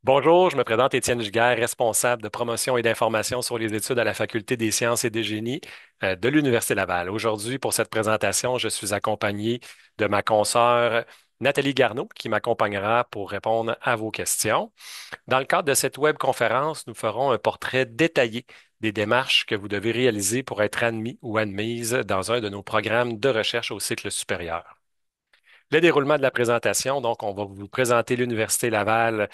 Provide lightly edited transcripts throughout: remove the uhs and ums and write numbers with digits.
Bonjour, je me présente Étienne Giguère, responsable de promotion et d'information sur les études à la Faculté des sciences et des génies de l'Université Laval. Aujourd'hui, pour cette présentation, je suis accompagné de ma consoeur Nathalie Garneau qui m'accompagnera pour répondre à vos questions. Dans le cadre de cette webconférence, nous ferons un portrait détaillé des démarches que vous devez réaliser pour être admis ou admise dans un de nos programmes de recherche au cycle supérieur. Le déroulement de la présentation, donc, on va vous présenter l'Université Laval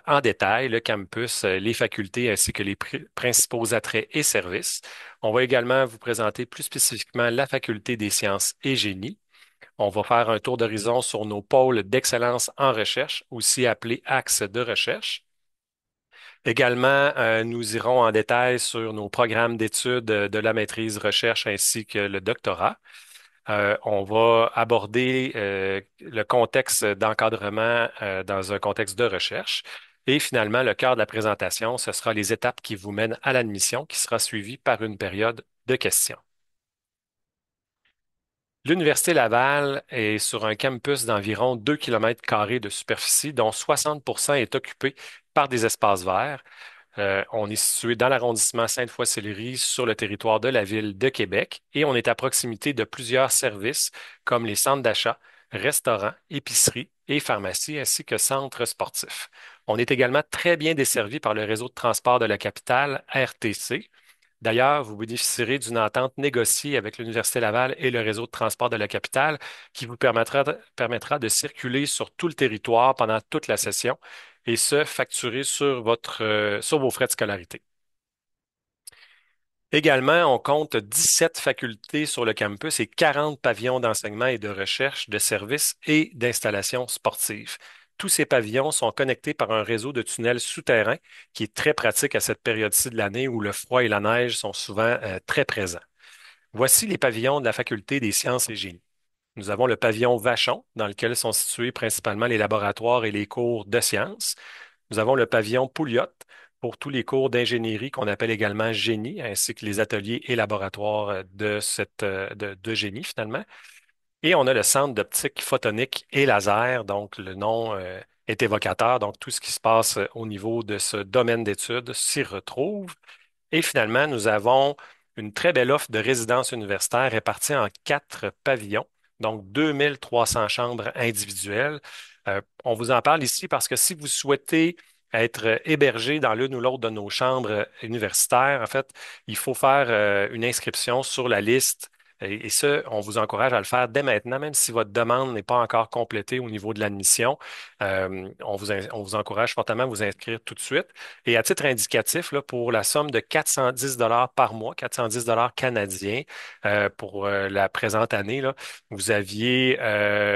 en détail, le campus, les facultés ainsi que les principaux attraits et services. On va également vous présenter plus spécifiquement la Faculté des sciences et génie. On va faire un tour d'horizon sur nos pôles d'excellence en recherche, aussi appelés axes de recherche. Également, nous irons en détail sur nos programmes d'études de la maîtrise recherche ainsi que le doctorat. On va aborder le contexte d'encadrement dans un contexte de recherche. Et finalement, le cœur de la présentation, ce sera les étapes qui vous mènent à l'admission, qui sera suivie par une période de questions. L'Université Laval est sur un campus d'environ 2 km² de superficie, dont 60 est occupé par des espaces verts. On est situé dans l'arrondissement Sainte-Foy-Sillery, sur le territoire de la ville de Québec, et on est à proximité de plusieurs services comme les centres d'achat, restaurants, épiceries et pharmacies, ainsi que centres sportifs. On est également très bien desservi par le réseau de transport de la capitale, RTC. D'ailleurs, vous bénéficierez d'une entente négociée avec l'Université Laval et le réseau de transport de la capitale qui vous permettra de circuler sur tout le territoire pendant toute la session et ce, facturé sur sur vos frais de scolarité. Également, on compte 17 facultés sur le campus et 40 pavillons d'enseignement et de recherche, de services et d'installations sportives. Tous ces pavillons sont connectés par un réseau de tunnels souterrains qui est très pratique à cette période-ci de l'année où le froid et la neige sont souvent très présents. Voici les pavillons de la Faculté des sciences et génies. Nous avons le pavillon Vachon, dans lequel sont situés principalement les laboratoires et les cours de sciences. Nous avons le pavillon Pouliot pour tous les cours d'ingénierie qu'on appelle également génie, ainsi que les ateliers et laboratoires de génie finalement. Et on a le centre d'optique photonique et laser, donc le nom est évocateur, donc tout ce qui se passe au niveau de ce domaine d'études s'y retrouve. Et finalement, nous avons une très belle offre de résidences universitaires réparties en 4 pavillons, donc 2300 chambres individuelles. On vous en parle ici parce que si vous souhaitez être hébergé dans l'une ou l'autre de nos chambres universitaires, en fait, il faut faire une inscription sur la liste. Et ce, on vous encourage à le faire dès maintenant, même si votre demande n'est pas encore complétée au niveau de l'admission. On vous encourage fortement à vous inscrire tout de suite. Et à titre indicatif, là, pour la somme de 410 par mois, 410 canadiens pour la présente année, là, vous aviez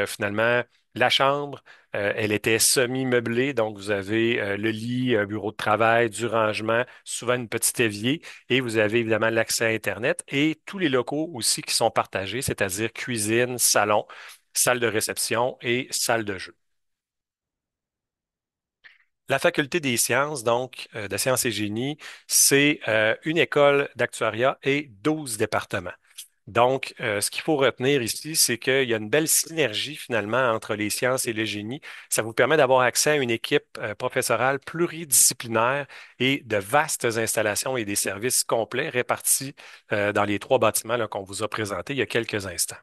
finalement la chambre. Elle était semi-meublée, donc vous avez le lit, un bureau de travail, du rangement, souvent une petite évier, et vous avez évidemment l'accès à Internet et tous les locaux aussi qui sont partagés, c'est-à-dire cuisine, salon, salle de réception et salle de jeu. La Faculté des sciences, donc, de sciences et génie, c'est une école d'actuariat et 12 départements. Donc, ce qu'il faut retenir ici, c'est qu'il y a une belle synergie finalement entre les sciences et le génie. Ça vous permet d'avoir accès à une équipe professorale pluridisciplinaire et de vastes installations et des services complets répartis dans les 3 bâtiments là, qu'on vous a présentés il y a quelques instants.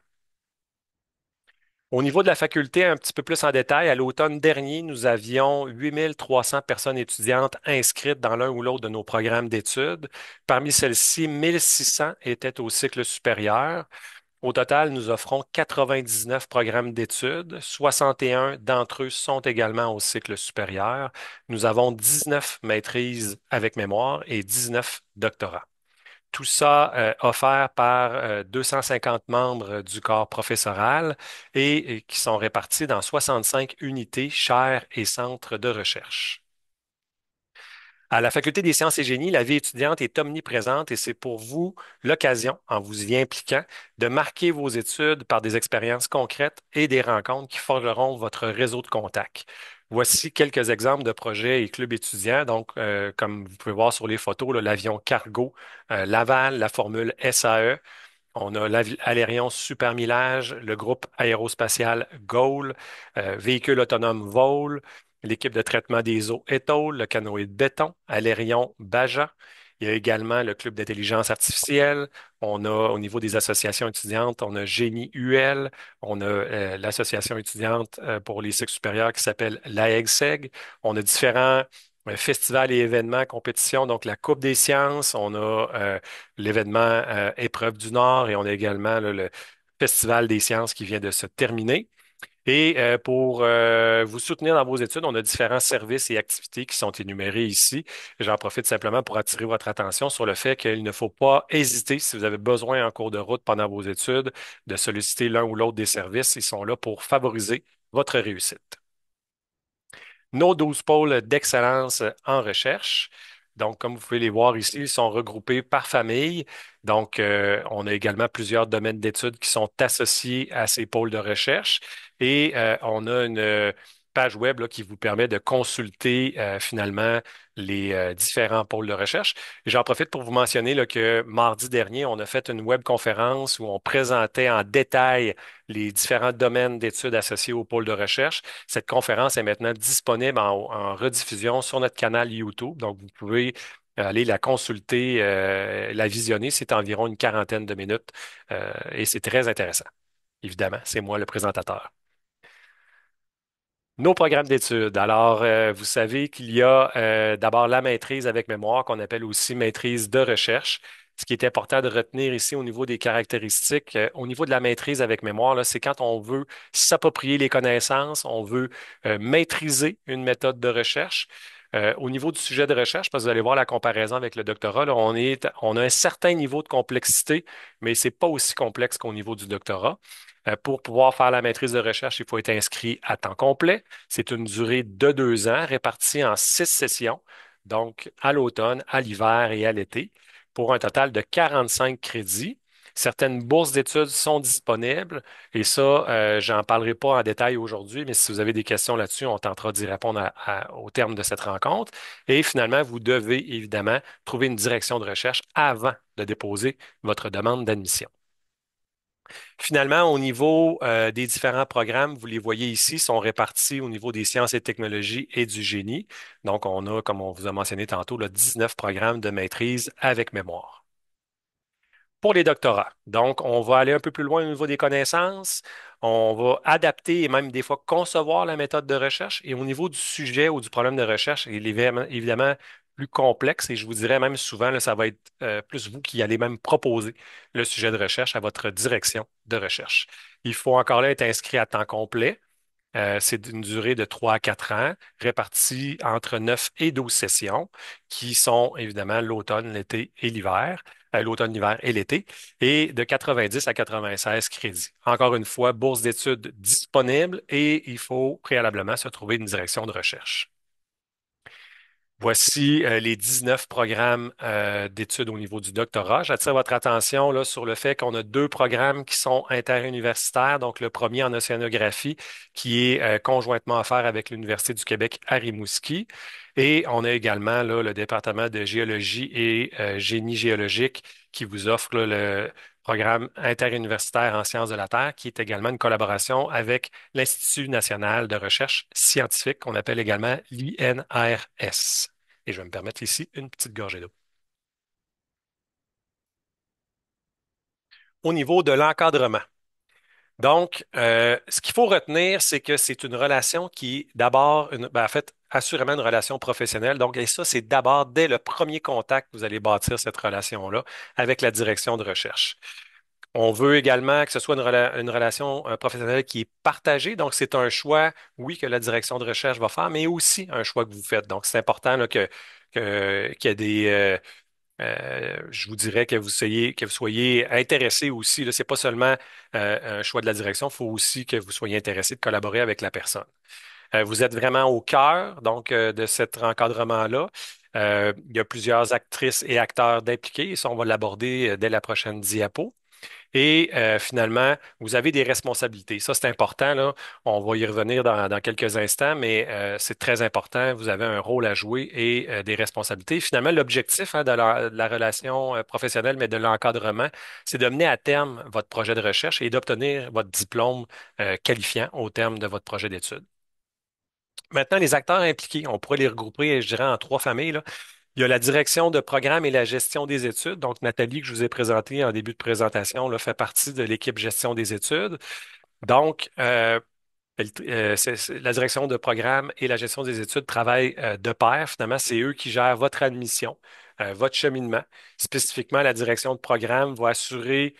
Au niveau de la faculté, un petit peu plus en détail, à l'automne dernier, nous avions 8300 personnes étudiantes inscrites dans l'un ou l'autre de nos programmes d'études. Parmi celles-ci, 1600 étaient au cycle supérieur. Au total, nous offrons 99 programmes d'études. 61 d'entre eux sont également au cycle supérieur. Nous avons 19 maîtrises avec mémoire et 19 doctorats. Tout ça offert par 250 membres du corps professoral et qui sont répartis dans 65 unités, chaires et centres de recherche. À la Faculté des sciences et génies, la vie étudiante est omniprésente et c'est pour vous l'occasion, en vous y impliquant, de marquer vos études par des expériences concrètes et des rencontres qui forgeront votre réseau de contacts. Voici quelques exemples de projets et clubs étudiants. Donc, comme vous pouvez voir sur les photos, là, l'avion cargo Laval, la formule SAE. On a l'Alérion Supermillage, le groupe aérospatial GOAL, véhicule autonome VOL. l'équipe de traitement des eaux Étole, le canoë de béton, Alérion, Baja. Il y a également le club d'intelligence artificielle. On a, au niveau des associations étudiantes, on a Génie UL. On a l'association étudiante pour les cycles supérieurs qui s'appelle l'AEGSEG. On a différents festivals et événements, compétitions, donc la Coupe des sciences. On a l'événement Épreuve du Nord et on a également là, le Festival des sciences qui vient de se terminer. Et pour vous soutenir dans vos études, on a différents services et activités qui sont énumérés ici. J'en profite simplement pour attirer votre attention sur le fait qu'il ne faut pas hésiter, si vous avez besoin en cours de route pendant vos études, de solliciter l'un ou l'autre des services. Ils sont là pour favoriser votre réussite. Nos 12 pôles d'excellence en recherche. Donc, comme vous pouvez les voir ici, ils sont regroupés par famille. Donc, on a également plusieurs domaines d'études qui sont associés à ces pôles de recherche. Et on a une page web là, qui vous permet de consulter finalement les différents pôles de recherche. Et j'en profite pour vous mentionner là, que mardi dernier, on a fait une webconférence où on présentait en détail les différents domaines d'études associés au pôle de recherche. Cette conférence est maintenant disponible en rediffusion sur notre canal YouTube. Donc, vous pouvez aller la consulter, la visionner. C'est environ une quarantaine de minutes et c'est très intéressant. Évidemment, c'est moi le présentateur. Nos programmes d'études. Alors, vous savez qu'il y a d'abord la maîtrise avec mémoire qu'on appelle aussi maîtrise de recherche. Ce qui est important de retenir ici au niveau des caractéristiques, au niveau de la maîtrise avec mémoire, là, c'est quand on veut s'approprier les connaissances, on veut maîtriser une méthode de recherche. Au niveau du sujet de recherche, parce que vous allez voir la comparaison avec le doctorat, là, on a un certain niveau de complexité, mais c'est pas aussi complexe qu'au niveau du doctorat. Pour pouvoir faire la maîtrise de recherche, il faut être inscrit à temps complet. C'est une durée de 2 ans répartie en 6 sessions, donc à l'automne, à l'hiver et à l'été, pour un total de 45 crédits. Certaines bourses d'études sont disponibles et ça, j'en parlerai pas en détail aujourd'hui, mais si vous avez des questions là-dessus, on tentera d'y répondre au terme de cette rencontre. Et finalement, vous devez évidemment trouver une direction de recherche avant de déposer votre demande d'admission. Finalement, au niveau des différents programmes, vous les voyez ici, sont répartis au niveau des sciences et technologies et du génie. Donc, on a, comme on vous a mentionné tantôt, là, 19 programmes de maîtrise avec mémoire. Pour les doctorats, donc, on va aller un peu plus loin au niveau des connaissances. On va adapter et même des fois concevoir la méthode de recherche. Et au niveau du sujet ou du problème de recherche, il est évidemment plus complexe et je vous dirais même souvent, là, ça va être plus vous qui allez même proposer le sujet de recherche à votre direction de recherche. Il faut encore là être inscrit à temps complet. C'est d'une durée de 3 à 4 ans, répartie entre 9 et 12 sessions, qui sont évidemment l'automne, l'été et l'hiver, l'automne, l'hiver et l'été, et de 90 à 96 crédits. Encore une fois, bourse d'études disponible et il faut préalablement se trouver une direction de recherche. Voici les 19 programmes d'études au niveau du doctorat. J'attire votre attention là, sur le fait qu'on a 2 programmes qui sont interuniversitaires. Donc, le premier en océanographie qui est conjointement offert avec l'Université du Québec à Rimouski. Et on a également là, le département de géologie et génie géologique qui vous offre là, le programme interuniversitaire en sciences de la Terre, qui est également une collaboration avec l'Institut national de recherche scientifique qu'on appelle également l'INRS. Et je vais me permettre ici une petite gorgée d'eau. Au niveau de l'encadrement. Donc, ce qu'il faut retenir, c'est que c'est une relation qui est d'abord, en fait, assurément une relation professionnelle. Donc, et ça, c'est d'abord dès le premier contact que vous allez bâtir cette relation-là avec la direction de recherche. On veut également que ce soit une relation professionnelle qui est partagée. Donc, c'est un choix, oui, que la direction de recherche va faire, mais aussi un choix que vous faites. Donc, c'est important là, qu'il y ait je vous dirais que vous soyez intéressé aussi. Là, c'est pas seulement un choix de la direction, il faut aussi que vous soyez intéressé de collaborer avec la personne. Vous êtes vraiment au cœur donc de cet encadrement-là. Il y a plusieurs actrices et acteurs d'impliqués, et ça, on va l'aborder dès la prochaine diapo. Et finalement, vous avez des responsabilités. Ça, c'est important, là. On va y revenir dans quelques instants, mais c'est très important. Vous avez un rôle à jouer et des responsabilités. Finalement, l'objectif de la relation professionnelle, mais de l'encadrement, c'est de mener à terme votre projet de recherche et d'obtenir votre diplôme qualifiant au terme de votre projet d'études. Maintenant, les acteurs impliqués, on pourrait les regrouper, je dirais, en trois familles, là. Il y a la direction de programme et la gestion des études. Donc, Nathalie, que je vous ai présentée en début de présentation, là, fait partie de l'équipe gestion des études. Donc, la direction de programme et la gestion des études travaillent de pair. Finalement, c'est eux qui gèrent votre admission, votre cheminement. Spécifiquement, la direction de programme va s'assurer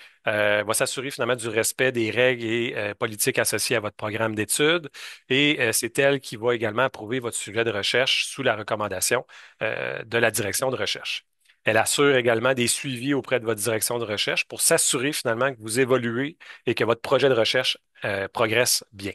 finalement du respect des règles et politiques associées à votre programme d'études. Et c'est elle qui va également approuver votre sujet de recherche sous la recommandation de la direction de recherche. Elle assure également des suivis auprès de votre direction de recherche pour s'assurer finalement que vous évoluez et que votre projet de recherche progresse bien.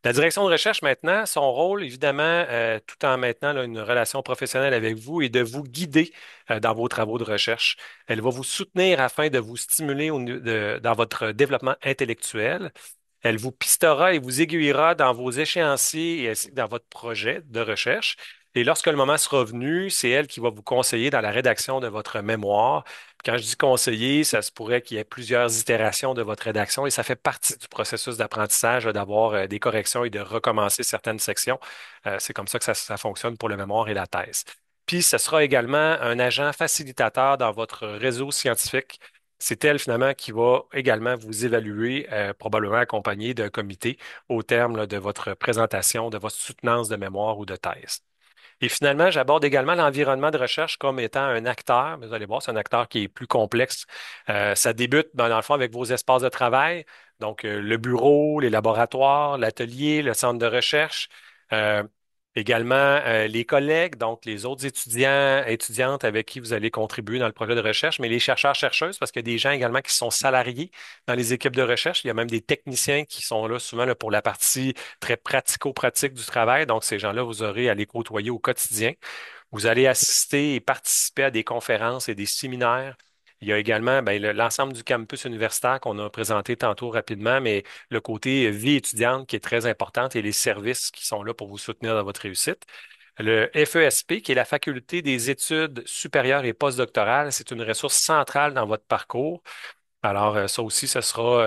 La direction de recherche maintenant, son rôle, évidemment, tout en maintenant là, une relation professionnelle avec vous, est de vous guider dans vos travaux de recherche. Elle va vous soutenir afin de vous stimuler dans votre développement intellectuel. Elle vous pistera et vous aiguillera dans vos échéanciers et ainsi que dans votre projet de recherche. Et lorsque le moment sera venu, c'est elle qui va vous conseiller dans la rédaction de votre mémoire. Quand je dis conseiller, ça se pourrait qu'il y ait plusieurs itérations de votre rédaction et ça fait partie du processus d'apprentissage d'avoir des corrections et de recommencer certaines sections. C'est comme ça que ça fonctionne pour le mémoire et la thèse. Puis, ce sera également un agent facilitateur dans votre réseau scientifique. C'est elle finalement qui va également vous évaluer, probablement accompagné d'un comité au terme là, de votre présentation, de votre soutenance de mémoire ou de thèse. Et finalement, j'aborde également l'environnement de recherche comme étant un acteur. Vous allez voir, c'est un acteur qui est plus complexe. Ça débute, dans le fond, avec vos espaces de travail, donc le bureau, les laboratoires, l'atelier, le centre de recherche. Euh, Également, les collègues, donc les autres étudiants, étudiantes avec qui vous allez contribuer dans le projet de recherche, mais les chercheurs, chercheuses, parce qu'il y a des gens également qui sont salariés dans les équipes de recherche. Il y a même des techniciens qui sont là souvent là, pour la partie très pratico-pratique du travail. Donc, ces gens-là, vous aurez à les côtoyer au quotidien. Vous allez assister et participer à des conférences et des séminaires. Il y a également ben, l'ensemble du campus universitaire qu'on a présenté tantôt rapidement, mais le côté vie étudiante qui est très importante et les services qui sont là pour vous soutenir dans votre réussite. Le FESP, qui est la Faculté des études supérieures et postdoctorales, c'est une ressource centrale dans votre parcours. Alors, ça aussi, ce sera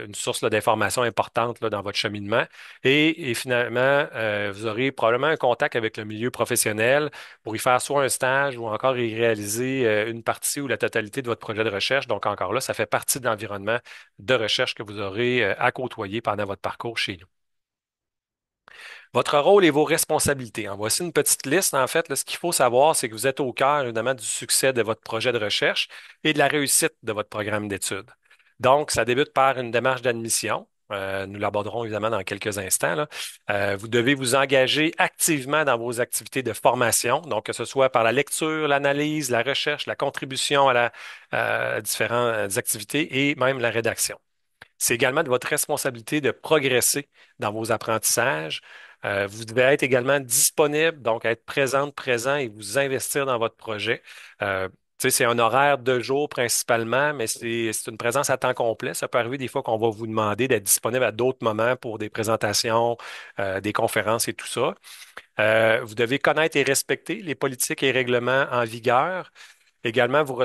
une source là, d'information importante là, dans votre cheminement. Et finalement, vous aurez probablement un contact avec le milieu professionnel pour y faire soit un stage ou encore y réaliser une partie ou la totalité de votre projet de recherche. Donc, encore là, ça fait partie de l'environnement de recherche que vous aurez à côtoyer pendant votre parcours chez nous. Votre rôle et vos responsabilités. En voici une petite liste. En fait, là, ce qu'il faut savoir, c'est que vous êtes au cœur, évidemment, du succès de votre projet de recherche et de la réussite de votre programme d'études. Donc, ça débute par une démarche d'admission. Nous l'aborderons évidemment dans quelques instants, là. Vous devez vous engager activement dans vos activités de formation, donc que ce soit par la lecture, l'analyse, la recherche, la contribution à différentes activités et même la rédaction. C'est également de votre responsabilité de progresser dans vos apprentissages. Vous devez être également disponible, donc être présente, présent et vous investir dans votre projet. Tu sais, c'est un horaire de jour principalement, mais c'est une présence à temps complet. Ça peut arriver des fois qu'on va vous demander d'être disponible à d'autres moments pour des présentations, des conférences et tout ça. Vous devez connaître et respecter les politiques et règlements en vigueur. Également, vous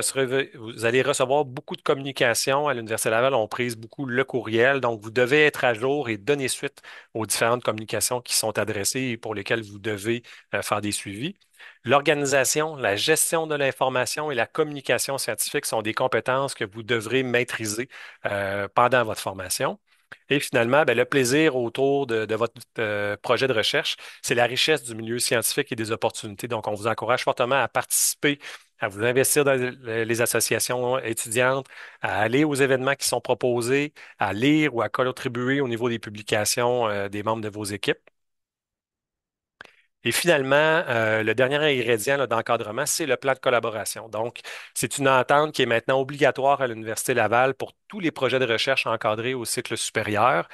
allez recevoir beaucoup de communications à l'Université Laval. On prise beaucoup le courriel. Donc, vous devez être à jour et donner suite aux différentes communications qui sont adressées et pour lesquelles vous devez faire des suivis. L'organisation, la gestion de l'information et la communication scientifique sont des compétences que vous devrez maîtriser pendant votre formation. Et finalement, ben, le plaisir autour de votre projet de recherche, c'est la richesse du milieu scientifique et des opportunités. Donc, on vous encourage fortement à participer, à vous investir dans les associations étudiantes, à aller aux événements qui sont proposés, à lire ou à contribuer au niveau des publications des membres de vos équipes. Et finalement, le dernier ingrédient là, d'encadrement, c'est le plan de collaboration. Donc, c'est une entente qui est maintenant obligatoire à l'Université Laval pour tous les projets de recherche encadrés au cycle supérieur.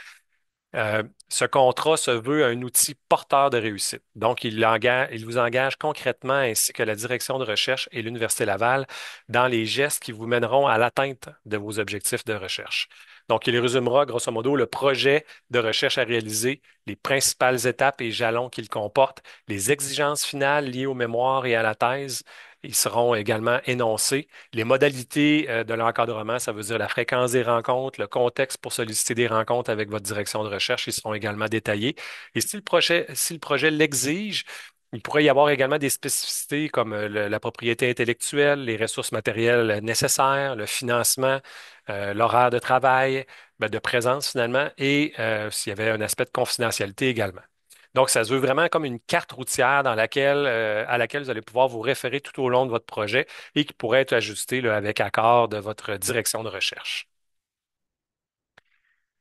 Ce contrat se veut un outil porteur de réussite. Donc, il vous engage concrètement, ainsi que la direction de recherche et l'Université Laval, dans les gestes qui vous mèneront à l'atteinte de vos objectifs de recherche. Donc, il résumera, grosso modo, le projet de recherche à réaliser, les principales étapes et jalons qu'il comporte, les exigences finales liées aux mémoires et à la thèse, Ils seront également énoncés. Les modalités de l'encadrement, ça veut dire la fréquence des rencontres, le contexte pour solliciter des rencontres avec votre direction de recherche, ils seront également détaillés. Et si le projet l'exige, il pourrait y avoir également des spécificités comme la propriété intellectuelle, les ressources matérielles nécessaires, le financement, l'horaire de travail, ben, de présence finalement, et s'il y avait un aspect de confidentialité également. Donc, ça se veut vraiment comme une carte routière à laquelle vous allez pouvoir vous référer tout au long de votre projet et qui pourrait être ajustée là, avec accord de votre direction de recherche.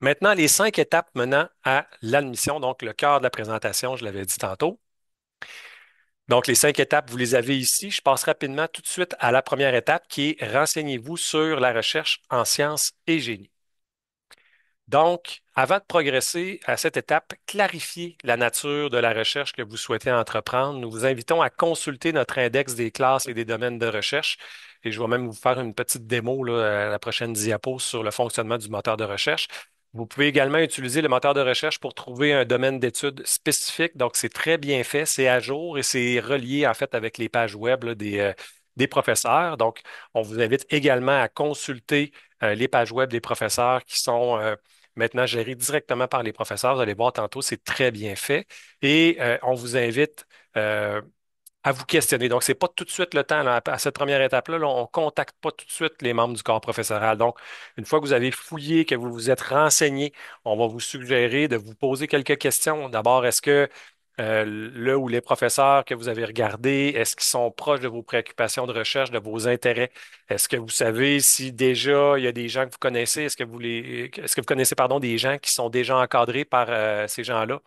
Maintenant, les 5 étapes menant à l'admission, donc le cœur de la présentation, je l'avais dit tantôt. Donc, les 5 étapes, vous les avez ici. Je passe rapidement tout de suite à la première étape qui est renseignez-vous sur la recherche en sciences et génie. Donc, avant de progresser à cette étape, clarifiez la nature de la recherche que vous souhaitez entreprendre. Nous vous invitons à consulter notre index des classes et des domaines de recherche. Et je vais même vous faire une petite démo là, à la prochaine diapo sur le fonctionnement du moteur de recherche. Vous pouvez également utiliser le moteur de recherche pour trouver un domaine d'études spécifique. Donc, c'est très bien fait, c'est à jour et c'est relié en fait avec les pages web là, des professeurs. Donc, on vous invite également à consulter les pages web des professeurs qui sont maintenant géré directement par les professeurs. Vous allez voir tantôt, c'est très bien fait. Et on vous invite euh, à vous questionner. Donc, c'est pas tout de suite le temps, là, à cette première étape-là, là, on ne contacte pas tout de suite les membres du corps professoral. Donc, une fois que vous avez fouillé, que vous vous êtes renseigné, on va vous suggérer de vous poser quelques questions. D'abord, est-ce que le ou les professeurs que vous avez regardés, est-ce qu'ils sont proches de vos préoccupations de recherche, de vos intérêts? Est-ce que vous savez si déjà il y a des gens que vous connaissez? Est-ce que vous connaissez, pardon, des gens qui sont déjà encadrés par ces gens-là?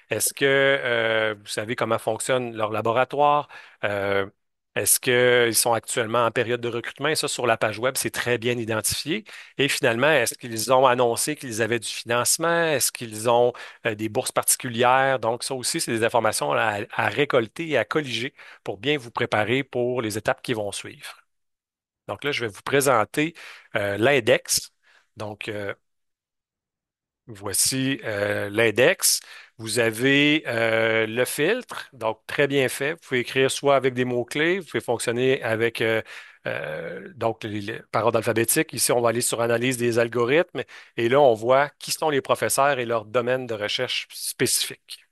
Est-ce que vous savez comment fonctionne leur laboratoire? Euh, Est-ce qu'ils sont actuellement en période de recrutement? Et ça, sur la page web, c'est très bien identifié. Et finalement, est-ce qu'ils ont annoncé qu'ils avaient du financement? Est-ce qu'ils ont des bourses particulières? Donc, ça aussi, c'est des informations à récolter et à colliger pour bien vous préparer pour les étapes qui vont suivre. Donc là, je vais vous présenter l'index. Donc, voici l'index. Vous avez le filtre, donc très bien fait. Vous pouvez écrire soit avec des mots-clés, vous pouvez fonctionner avec donc par ordre alphabétique. Ici, on va aller sur analyse des algorithmes et là, on voit qui sont les professeurs et leur domaine de recherche spécifique.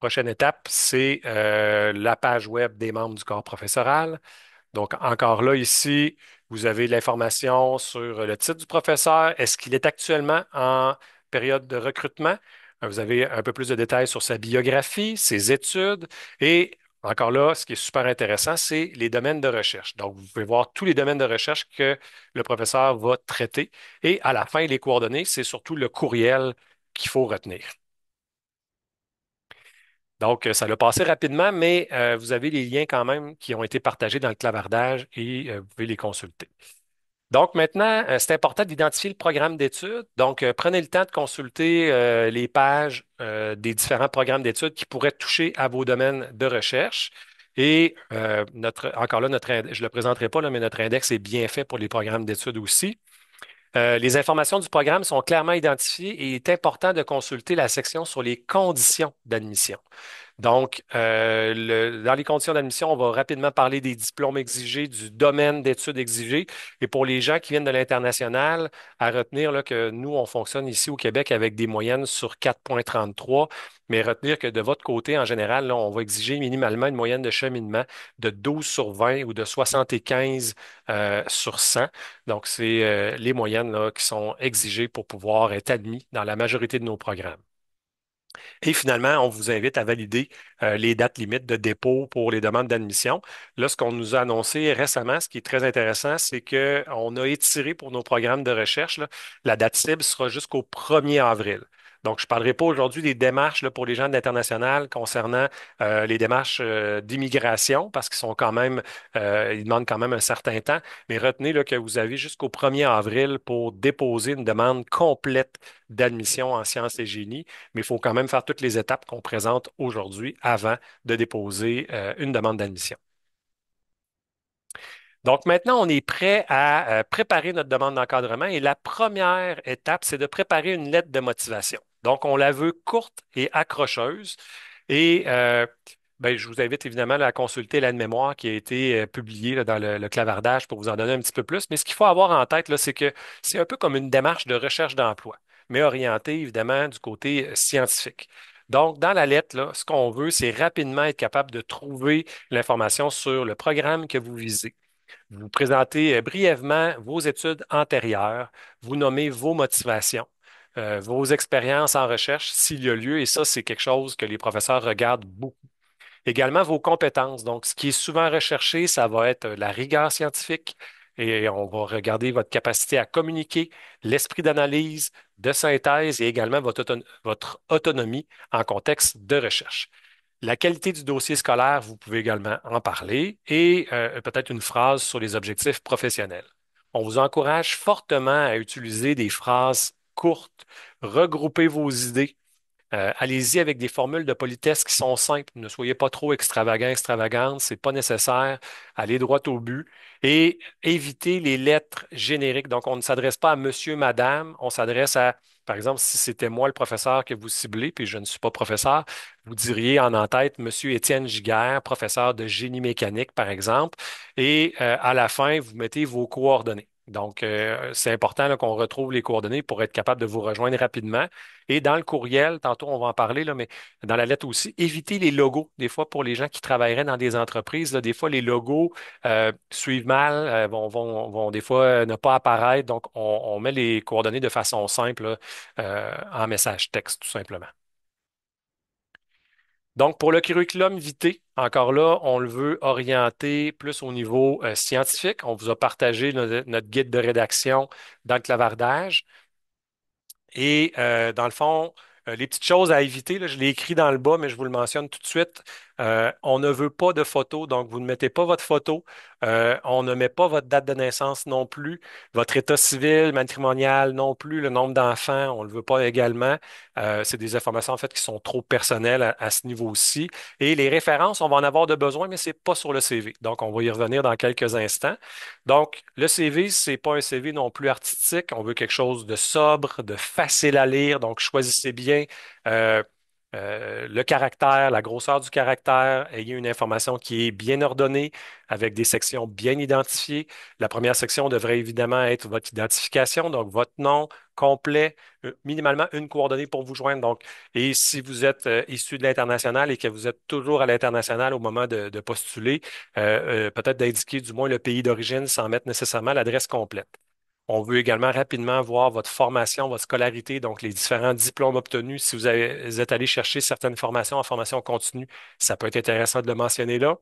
Prochaine étape, c'est la page web des membres du corps professoral. Donc, encore là, ici, vous avez l'information sur le titre du professeur. Est-ce qu'il est actuellement en période de recrutement? Vous avez un peu plus de détails sur sa biographie, ses études et encore là, ce qui est super intéressant, c'est les domaines de recherche. Donc, vous pouvez voir tous les domaines de recherche que le professeur va traiter. Et à la fin, les coordonnées, c'est surtout le courriel qu'il faut retenir. Donc, ça l'a passé rapidement, mais vous avez les liens quand même qui ont été partagés dans le clavardage et vous pouvez les consulter. Donc maintenant, c'est important d'identifier le programme d'études. Donc, prenez le temps de consulter les pages des différents programmes d'études qui pourraient toucher à vos domaines de recherche. Et encore là, je ne le présenterai pas, là, mais notre index est bien fait pour les programmes d'études aussi. Les informations du programme sont clairement identifiées et il est important de consulter la section sur les conditions d'admission. Donc, dans les conditions d'admission, on va rapidement parler des diplômes exigés, du domaine d'études exigé. Et pour les gens qui viennent de l'international, à retenir là, que nous, on fonctionne ici au Québec avec des moyennes sur 4,33, mais retenir que de votre côté, en général, là, on va exiger minimalement une moyenne de cheminement de 12 sur 20 ou de 75 sur 100. Donc, c'est les moyennes là, qui sont exigées pour pouvoir être admis dans la majorité de nos programmes. Et finalement, on vous invite à valider les dates limites de dépôt pour les demandes d'admission. Là, ce qu'on nous a annoncé récemment, ce qui est très intéressant, c'est qu'on a étiré pour nos programmes de recherche, là, la date cible sera jusqu'au 1er avril. Donc, je ne parlerai pas aujourd'hui des démarches là, pour les gens de l'international concernant les démarches d'immigration parce qu'ils sont quand même, ils demandent quand même un certain temps. Mais retenez là, que vous avez jusqu'au 1er avril pour déposer une demande complète d'admission en sciences et génie, mais il faut quand même faire toutes les étapes qu'on présente aujourd'hui avant de déposer une demande d'admission. Donc maintenant, on est prêt à préparer notre demande d'encadrement et la première étape, c'est de préparer une lettre de motivation. Donc, on la veut courte et accrocheuse et Ben, je vous invite évidemment là, à consulter l'aide-mémoire qui a été publiée là, dans le clavardage pour vous en donner un petit peu plus. Mais ce qu'il faut avoir en tête, là, c'est que c'est un peu comme une démarche de recherche d'emploi, mais orientée évidemment du côté scientifique. Donc, dans la lettre, là, ce qu'on veut, c'est rapidement être capable de trouver l'information sur le programme que vous visez. Vous présentez brièvement vos études antérieures, vous nommez vos motivations, vos expériences en recherche s'il y a lieu, et ça, c'est quelque chose que les professeurs regardent beaucoup. Également, vos compétences. Donc, ce qui est souvent recherché, ça va être la rigueur scientifique et on va regarder votre capacité à communiquer, l'esprit d'analyse, de synthèse et également votre autonomie en contexte de recherche. La qualité du dossier scolaire, vous pouvez également en parler et peut-être une phrase sur les objectifs professionnels. On vous encourage fortement à utiliser des phrases courtes, regrouper vos idées. Allez-y avec des formules de politesse qui sont simples. Ne soyez pas trop extravagant, extravagante, c'est pas nécessaire. Allez droit au but et évitez les lettres génériques. Donc, on ne s'adresse pas à monsieur, madame, on s'adresse à, par exemple, si c'était moi le professeur que vous ciblez, puis je ne suis pas professeur, vous diriez en tête monsieur Étienne Giguère, professeur de génie mécanique, par exemple, et à la fin, vous mettez vos coordonnées. Donc, c'est important là, qu'on retrouve les coordonnées pour être capable de vous rejoindre rapidement. Et dans le courriel, tantôt on va en parler, là, mais dans la lettre aussi, évitez les logos. Des fois, pour les gens qui travailleraient dans des entreprises, là, des fois, les logos suivent mal, vont des fois ne pas apparaître. Donc, on met les coordonnées de façon simple là, en message texte, tout simplement. Donc, pour le curriculum vitae, encore là, on le veut orienter plus au niveau scientifique. On vous a partagé notre guide de rédaction dans le clavardage. Et dans le fond, les petites choses à éviter, là, je l'ai écrit dans le bas, mais je vous le mentionne tout de suite. On ne veut pas de photos, donc vous ne mettez pas votre photo. On ne met pas votre date de naissance non plus. Votre état civil, matrimonial non plus. Le nombre d'enfants, on ne le veut pas également. C'est des informations en fait qui sont trop personnelles à ce niveau-ci. Et les références, on va en avoir de besoin, mais c'est pas sur le CV. Donc, on va y revenir dans quelques instants. Donc, le CV, c'est pas un CV non plus artistique. On veut quelque chose de sobre, de facile à lire. Donc, choisissez bien euh, le caractère, la grosseur du caractère. Ayez une information qui est bien ordonnée, avec des sections bien identifiées. La première section devrait évidemment être votre identification, donc votre nom complet, minimalement une coordonnée pour vous joindre. Donc, et si vous êtes issu de l'international et que vous êtes toujours à l'international au moment de postuler, peut-être d'indiquer du moins le pays d'origine sans mettre nécessairement l'adresse complète. On veut également rapidement voir votre formation, votre scolarité, donc les différents diplômes obtenus. Si vous êtes allé chercher certaines formations en formation continue, ça peut être intéressant de le mentionner là.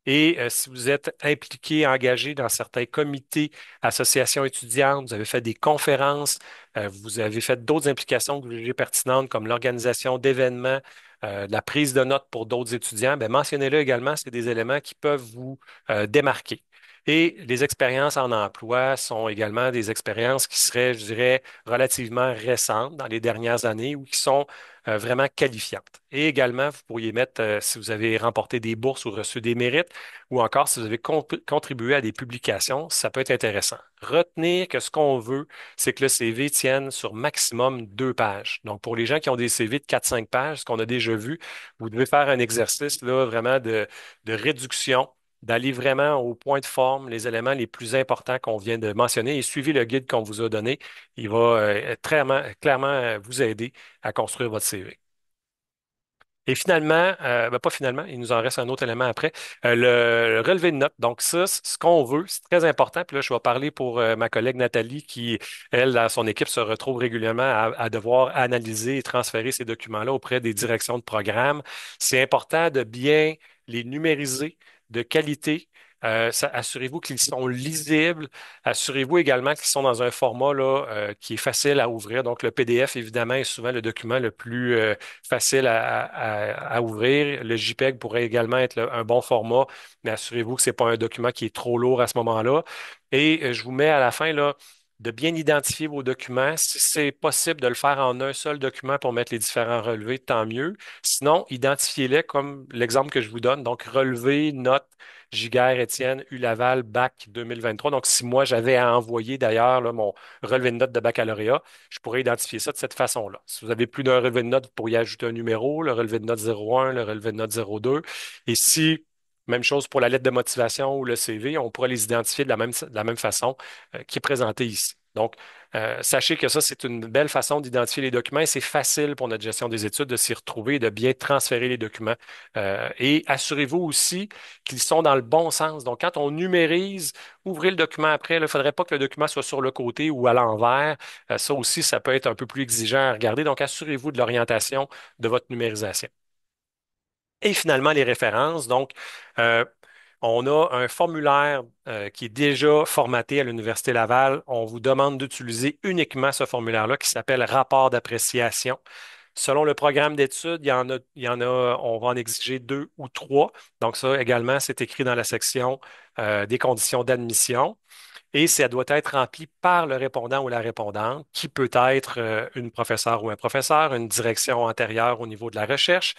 Et si vous êtes impliqué, engagé dans certains comités, associations étudiantes, vous avez fait des conférences, vous avez fait d'autres implications que vous jugez pertinentes, comme l'organisation d'événements, la prise de notes pour d'autres étudiants, bien, mentionnez-le également, c'est des éléments qui peuvent vous démarquer. Et les expériences en emploi sont également des expériences qui seraient, je dirais, relativement récentes dans les dernières années ou qui sont vraiment qualifiantes. Et également, vous pourriez mettre, si vous avez remporté des bourses ou reçu des mérites, ou encore si vous avez contribué à des publications, ça peut être intéressant. Retenir que ce qu'on veut, c'est que le CV tienne sur maximum 2 pages. Donc, pour les gens qui ont des CV de 4-5 pages, ce qu'on a déjà vu, vous devez faire un exercice là, vraiment de réduction, d'aller vraiment au point de forme, les éléments les plus importants qu'on vient de mentionner et suivez le guide qu'on vous a donné. Il va clairement vous aider à construire votre CV. Et finalement, ben pas finalement, il nous en reste un autre élément après, le relevé de notes. Donc ça, ce qu'on veut, c'est très important. Puis là, je vais parler pour ma collègue Nathalie qui, elle, dans son équipe, se retrouve régulièrement à devoir analyser et transférer ces documents-là auprès des directions de programme. C'est important de bien les numériser, de qualité. Assurez-vous qu'ils sont lisibles. Assurez-vous également qu'ils sont dans un format là, qui est facile à ouvrir. Donc, le PDF, évidemment, est souvent le document le plus facile à ouvrir. Le JPEG pourrait également être un bon format, mais assurez-vous que ce n'est pas un document qui est trop lourd à ce moment-là. Et je vous mets à la fin là, de bien identifier vos documents. Si c'est possible de le faire en un seul document pour mettre les différents relevés, tant mieux. Sinon, identifiez-les comme l'exemple que je vous donne. Donc, relevé, note, Giguère, Étienne, U-Laval, bac 2023. Donc, si moi, j'avais à envoyer d'ailleurs là, mon relevé de notes de baccalauréat, je pourrais identifier ça de cette façon-là. Si vous avez plus d'un relevé de notes, vous pourriez ajouter un numéro, le relevé de notes 01, le relevé de notes 02. Et si, même chose pour la lettre de motivation ou le CV, on pourra les identifier de la même façon qui est présentée ici. Donc, sachez que ça, c'est une belle façon d'identifier les documents et c'est facile pour notre gestion des études de s'y retrouver et de bien transférer les documents. Et assurez-vous aussi qu'ils sont dans le bon sens. Donc, quand on numérise, ouvrez le document après. Il ne faudrait pas que le document soit sur le côté ou à l'envers. Ça aussi, ça peut être un peu plus exigeant à regarder. Donc, assurez-vous de l'orientation de votre numérisation. Et finalement, les références. Donc, euh, on a un formulaire qui est déjà formaté à l'Université Laval. On vous demande d'utiliser uniquement ce formulaire-là qui s'appelle rapport d'appréciation. Selon le programme d'études, on va en exiger deux ou trois. Donc, ça également, c'est écrit dans la section des conditions d'admission. Et ça doit être rempli par le répondant ou la répondante, qui peut être une professeure ou un professeur, une direction antérieure au niveau de la recherche,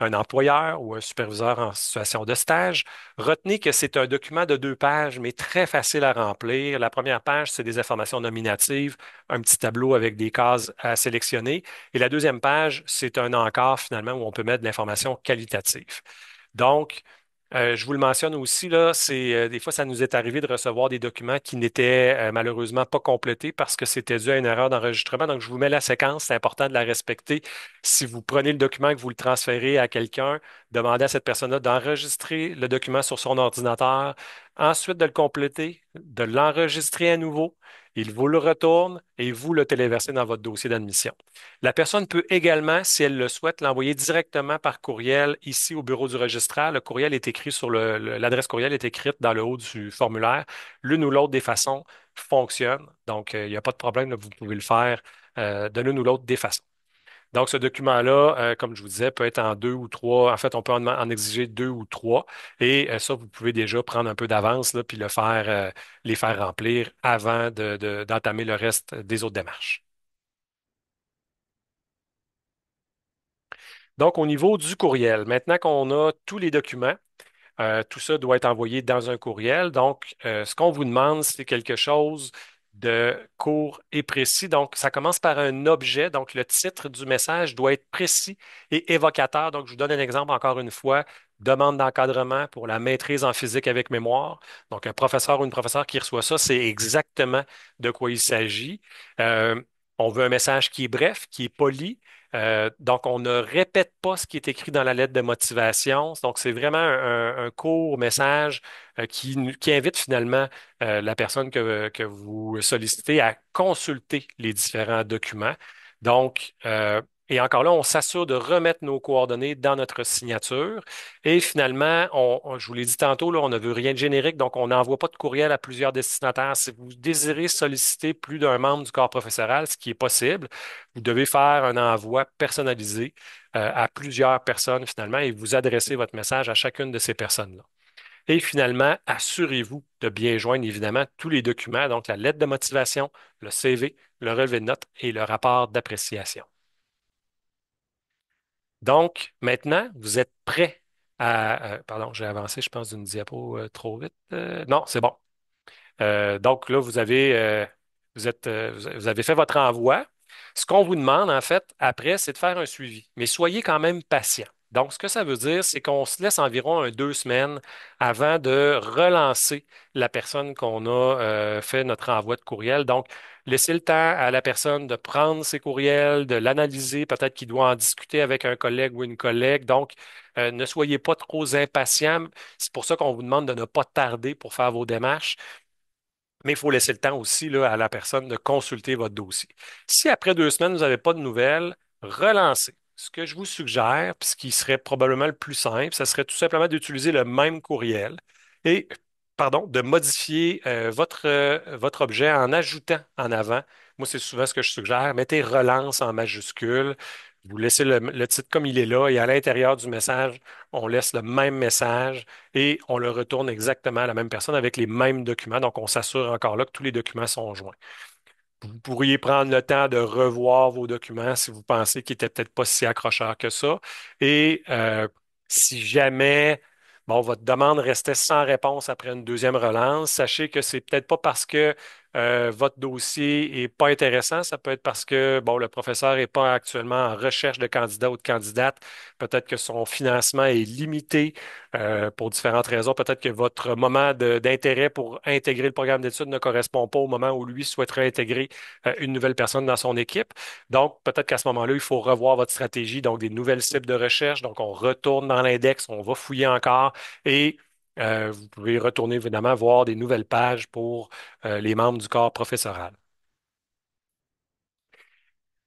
un employeur ou un superviseur en situation de stage. Retenez que c'est un document de 2 pages, mais très facile à remplir. La première page, c'est des informations nominatives, un petit tableau avec des cases à sélectionner. Et la deuxième page, c'est un encart finalement où on peut mettre de l'information qualitative. Donc, je vous le mentionne aussi, là, des fois, ça nous est arrivé de recevoir des documents qui n'étaient malheureusement pas complétés parce que c'était dû à une erreur d'enregistrement. Donc, je vous mets la séquence, c'est important de la respecter. Si vous prenez le document et que vous le transférez à quelqu'un, demandez à cette personne-là d'enregistrer le document sur son ordinateur, ensuite de le compléter, de l'enregistrer à nouveau. Il vous le retourne et vous le téléversez dans votre dossier d'admission. La personne peut également, si elle le souhaite, l'envoyer directement par courriel ici au bureau du registraire. Le courriel est écrit l'adresse courriel est écrite dans le haut du formulaire. L'une ou l'autre des façons fonctionne. Donc, il n'y a pas de problème, là, vous pouvez le faire de l'une ou l'autre des façons. Donc, ce document-là, comme je vous disais, peut être en deux ou trois. En fait, on peut en exiger deux ou trois. Et ça, vous pouvez déjà prendre un peu d'avance, là, puis les faire remplir avant d'entamer le reste des autres démarches. Donc, au niveau du courriel, maintenant qu'on a tous les documents, tout ça doit être envoyé dans un courriel. Donc, ce qu'on vous demande, c'est quelque chose de court et précis. Donc, ça commence par un objet. Donc, le titre du message doit être précis et évocateur. Donc, je vous donne un exemple encore une fois. Demande d'encadrement pour la maîtrise en physique avec mémoire. Donc, un professeur ou une professeure qui reçoit ça, c'est exactement de quoi il s'agit. Euh, on veut un message qui est bref, qui est poli. Donc, on ne répète pas ce qui est écrit dans la lettre de motivation. Donc, c'est vraiment un court message qui invite finalement la personne que vous sollicitez à consulter les différents documents. Donc, et encore là, on s'assure de remettre nos coordonnées dans notre signature. Et finalement, je vous l'ai dit tantôt, là, on ne veut rien de générique, donc on n'envoie pas de courriel à plusieurs destinataires. Si vous désirez solliciter plus d'un membre du corps professoral, ce qui est possible, vous devez faire un envoi personnalisé à plusieurs personnes finalement et vous adressez votre message à chacune de ces personnes-là. Et finalement, assurez-vous de bien joindre évidemment tous les documents, donc la lettre de motivation, le CV, le relevé de notes et le rapport d'appréciation. Donc, maintenant, vous êtes prêt pardon, j'ai avancé, je pense, d'une diapo trop vite. Non, c'est bon. Donc là, vous avez fait votre envoi. Ce qu'on vous demande, en fait, après, c'est de faire un suivi. Mais soyez quand même patient. Donc, ce que ça veut dire, c'est qu'on se laisse environ 2 semaines avant de relancer la personne qu'on a fait notre envoi de courriel. Donc, laissez le temps à la personne de prendre ses courriels, de l'analyser. Peut-être qu'il doit en discuter avec un collègue ou une collègue. Donc, ne soyez pas trop impatient. C'est pour ça qu'on vous demande de ne pas tarder pour faire vos démarches. Mais il faut laisser le temps aussi là, à la personne de consulter votre dossier. Si après 2 semaines, vous n'avez pas de nouvelles, relancez. Ce que je vous suggère, puis ce qui serait probablement le plus simple, ce serait tout simplement d'utiliser le même courriel et, pardon, de modifier votre objet en ajoutant en avant. Moi, c'est souvent ce que je suggère. Mettez relance en majuscule. Vous laissez le titre comme il est là et à l'intérieur du message, on laisse le même message et on le retourne exactement à la même personne avec les mêmes documents. Donc, on s'assure encore là que tous les documents sont joints. Vous pourriez prendre le temps de revoir vos documents si vous pensez qu'ils n'étaient peut-être pas si accrocheurs que ça. Et si jamais, bon, votre demande restait sans réponse après une deuxième relance, sachez que c'est peut-être pas parce que votre dossier est pas intéressant, ça peut être parce que, bon, le professeur n'est pas actuellement en recherche de candidat ou de candidate. Peut-être que son financement est limité pour différentes raisons. Peut-être que votre moment d'intérêt pour intégrer le programme d'études ne correspond pas au moment où lui souhaiterait intégrer une nouvelle personne dans son équipe. Donc, peut-être qu'à ce moment-là, il faut revoir votre stratégie, donc des nouvelles cibles de recherche. Donc, on retourne dans l'index, on va fouiller encore et vous pouvez retourner évidemment voir des nouvelles pages pour les membres du corps professoral.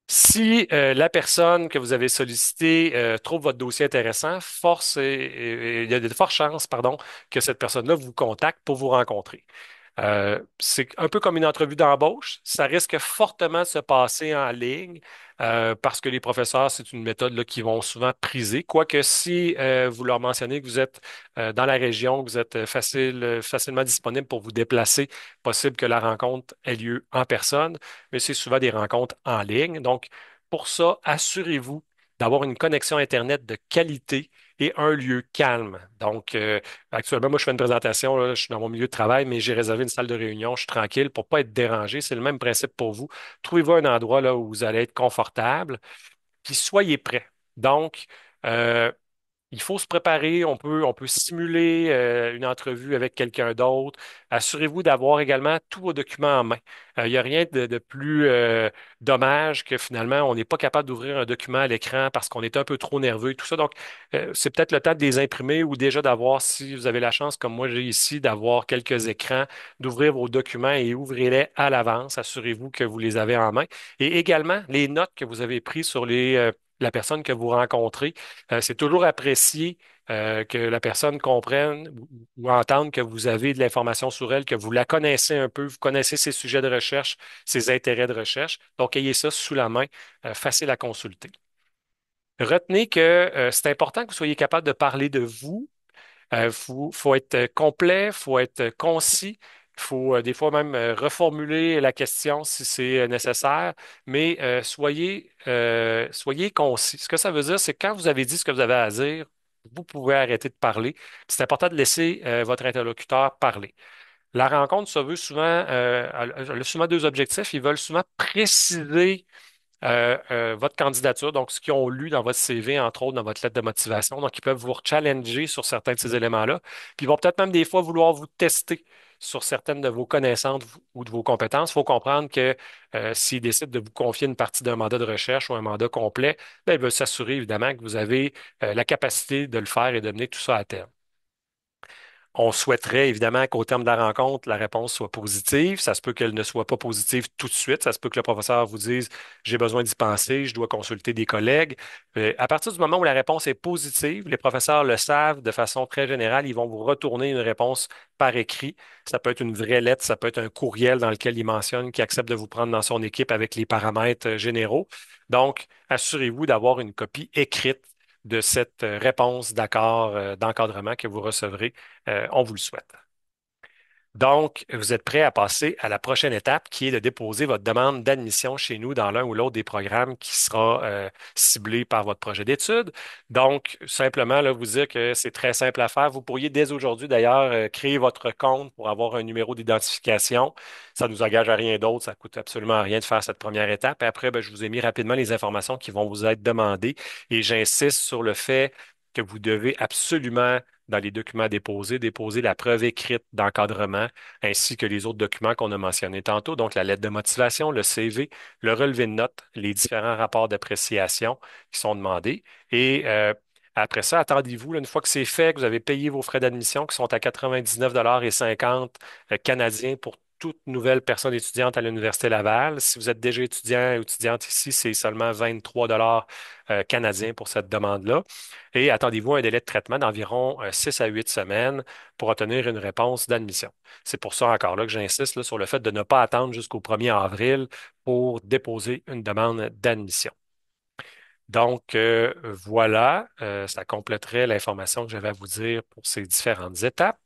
Si la personne que vous avez sollicitée trouve votre dossier intéressant, il y a de fortes chances, pardon, que cette personne-là vous contacte pour vous rencontrer. C'est un peu comme une entrevue d'embauche. Ça risque fortement de se passer en ligne parce que les professeurs, c'est une méthode là, qu'ils vont souvent priser. Quoique si vous leur mentionnez que vous êtes dans la région, que vous êtes facilement disponible pour vous déplacer, possible que la rencontre ait lieu en personne, mais c'est souvent des rencontres en ligne. Donc, pour ça, assurez-vous d'avoir une connexion Internet de qualité et un lieu calme. Donc, actuellement, moi, je fais une présentation, là, je suis dans mon milieu de travail, mais j'ai réservé une salle de réunion, je suis tranquille pour ne pas être dérangé. C'est le même principe pour vous. Trouvez-vous un endroit là, où vous allez être confortable, puis soyez prêt. Donc, euh, il faut se préparer, on peut simuler une entrevue avec quelqu'un d'autre. Assurez-vous d'avoir également tous vos documents en main. Il n'y a rien de plus dommage que finalement, on n'est pas capable d'ouvrir un document à l'écran parce qu'on est un peu trop nerveux et tout ça. Donc, c'est peut-être le temps de les imprimer ou déjà d'avoir, si vous avez la chance, comme moi j'ai ici, d'avoir quelques écrans, d'ouvrir vos documents et ouvrez-les à l'avance. Assurez-vous que vous les avez en main. Et également, les notes que vous avez prises sur la personne que vous rencontrez. C'est toujours apprécié que la personne comprenne ou entende que vous avez de l'information sur elle, que vous la connaissez un peu, vous connaissez ses sujets de recherche, ses intérêts de recherche. Donc, ayez ça sous la main, facile à consulter. Retenez que c'est important que vous soyez capable de parler de vous. Faut être complet, faut être concis. Il faut des fois même reformuler la question si c'est nécessaire, mais soyez concis. Ce que ça veut dire, c'est que quand vous avez dit ce que vous avez à dire, vous pouvez arrêter de parler. C'est important de laisser votre interlocuteur parler. La rencontre se veut souvent, elle a souvent deux objectifs. Ils veulent souvent préciser votre candidature, donc ce qu'ils ont lu dans votre CV, entre autres dans votre lettre de motivation. Donc, ils peuvent vous challenger sur certains de ces éléments-là. Puis, ils vont peut-être même des fois vouloir vous tester sur certaines de vos connaissances ou de vos compétences. Il faut comprendre que s'ils décident de vous confier une partie d'un mandat de recherche ou un mandat complet, ben, ils veulent s'assurer évidemment que vous avez la capacité de le faire et de mener tout ça à terme. On souhaiterait évidemment qu'au terme de la rencontre, la réponse soit positive. Ça se peut qu'elle ne soit pas positive tout de suite. Ça se peut que le professeur vous dise, j'ai besoin d'y penser, je dois consulter des collègues. À partir du moment où la réponse est positive, les professeurs le savent de façon très générale, ils vont vous retourner une réponse par écrit. Ça peut être une vraie lettre, ça peut être un courriel dans lequel il mentionne qu'il accepte de vous prendre dans son équipe avec les paramètres généraux. Donc, assurez-vous d'avoir une copie écrite de cette réponse d'accord, d'encadrement que vous recevrez. On vous le souhaite. Donc, vous êtes prêt à passer à la prochaine étape qui est de déposer votre demande d'admission chez nous dans l'un ou l'autre des programmes qui sera ciblé par votre projet d'études. Donc, simplement, là, vous dire que c'est très simple à faire. Vous pourriez dès aujourd'hui, d'ailleurs, créer votre compte pour avoir un numéro d'identification. Ça ne nous engage à rien d'autre. Ça coûte absolument rien de faire cette première étape. Et après, ben, je vous ai mis rapidement les informations qui vont vous être demandées et j'insiste sur le fait que vous devez absolument dans les documents déposés, déposer la preuve écrite d'encadrement ainsi que les autres documents qu'on a mentionnés tantôt, donc la lettre de motivation, le CV, le relevé de notes, les différents rapports d'appréciation qui sont demandés. Et après ça, attendez-vous, là, une fois que c'est fait, que vous avez payé vos frais d'admission qui sont à 99,50 canadiens pour toute nouvelle personne étudiante à l'Université Laval. Si vous êtes déjà étudiant ou étudiante ici, c'est seulement 23 canadiens pour cette demande-là. Et attendez-vous à un délai de traitement d'environ 6 à 8 semaines pour obtenir une réponse d'admission. C'est pour ça encore là que j'insiste là, sur le fait de ne pas attendre jusqu'au 1er avril pour déposer une demande d'admission. Donc, voilà, ça compléterait l'information que j'avais à vous dire pour ces différentes étapes.